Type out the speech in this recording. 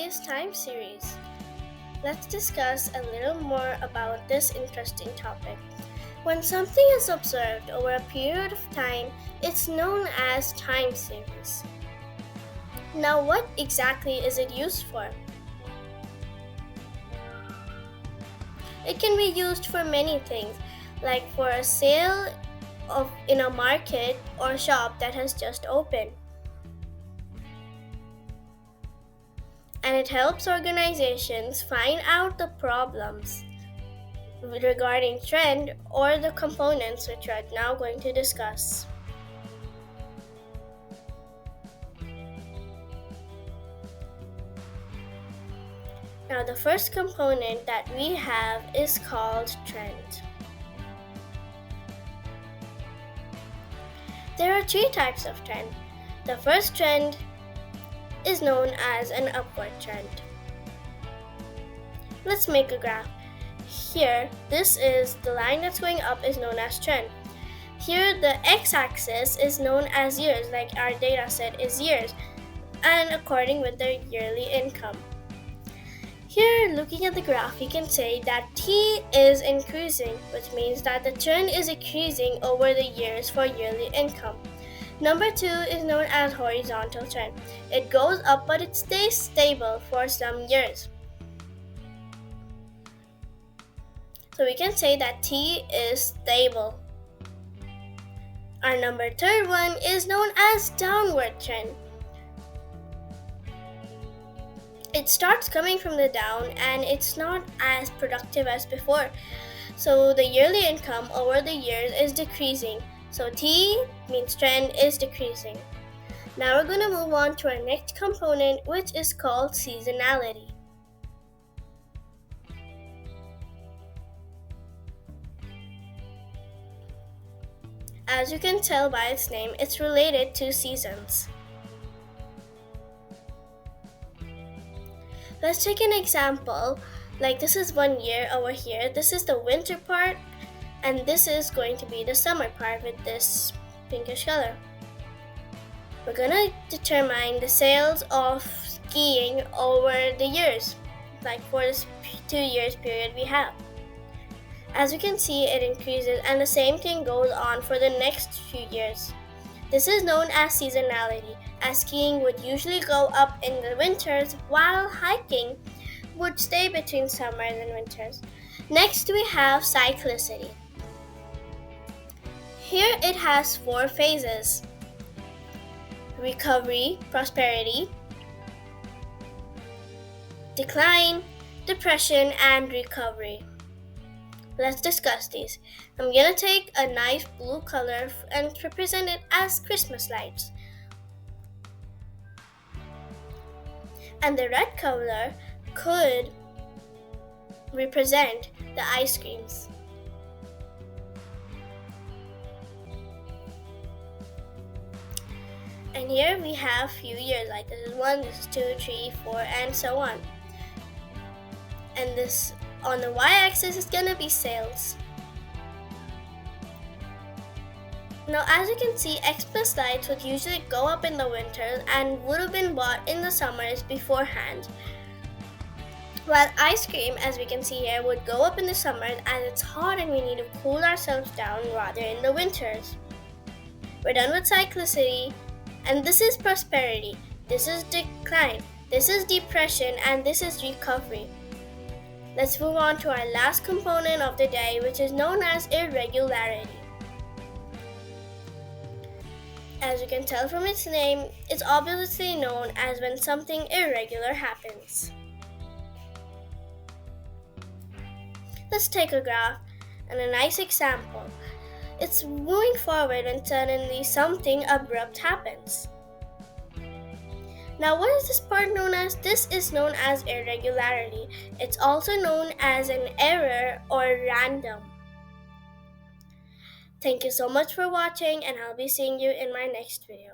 today's time series. Let's discuss a little more about this interesting topic. When something is observed over a period of time, it's known as time series. Now, what exactly is it used for? It can be used for many things, like for a sale in a market or shop that has just opened. And it helps organizations find out the problems regarding trend or the components which we are now going to discuss. Now the first component that we have is called trend. There are three types of trend. The first trend is known as an upward trend. Let's make a graph. Here, this is the line that's going up is known as trend. Here, the x-axis is known as years, like our data set is years, and according with their yearly income. Here, looking at the graph, we can say that T is increasing, which means that the trend is increasing over the years for yearly income. Number 2 is known as horizontal trend. It goes up, but it stays stable for some years. So we can say that T is stable. Our number third one is known as downward trend. It starts coming from the down and it's not as productive as before. So the yearly income over the years is decreasing. So T means trend is decreasing. Now we're going to move on to our next component, which is called seasonality. As you can tell by its name, it's related to seasons. Let's take an example. Like this is 1 year over here. This is the winter part, and this is going to be the summer part with this pinkish color. We're gonna determine the sales of skiing over the years, like for this 2 years period we have. As you can see, it increases, and the same thing goes on for the next few years. This is known as seasonality, as skiing would usually go up in the winters while hiking would stay between summers and winters. Next, we have cyclicity. Here it has 4 phases: recovery, prosperity, decline, depression, and recovery. Let's discuss these. I'm gonna take a nice blue color and represent it as Christmas lights. And the red color could represent the ice creams. And here we have few years, like this is 1, this is 2, 3, 4, and so on. And this on the y-axis is gonna be sales. Now as you can see, Xmas lights would usually go up in the winter and would have been bought in the summers beforehand. While ice cream, as we can see here, would go up in the summers as it's hot and we need to cool ourselves down rather in the winters. We're done with cyclicity, and this is prosperity, this is decline, this is depression, and this is recovery. Let's move on to our last component of the day, which is known as irregularity. As you can tell from its name, it's obviously known as when something irregular happens. Let's take a graph and a nice example. It's moving forward when suddenly something abrupt happens. Now, what is this part known as? This is known as irregularity. It's also known as an error or random. Thank you so much for watching, and I'll be seeing you in my next video.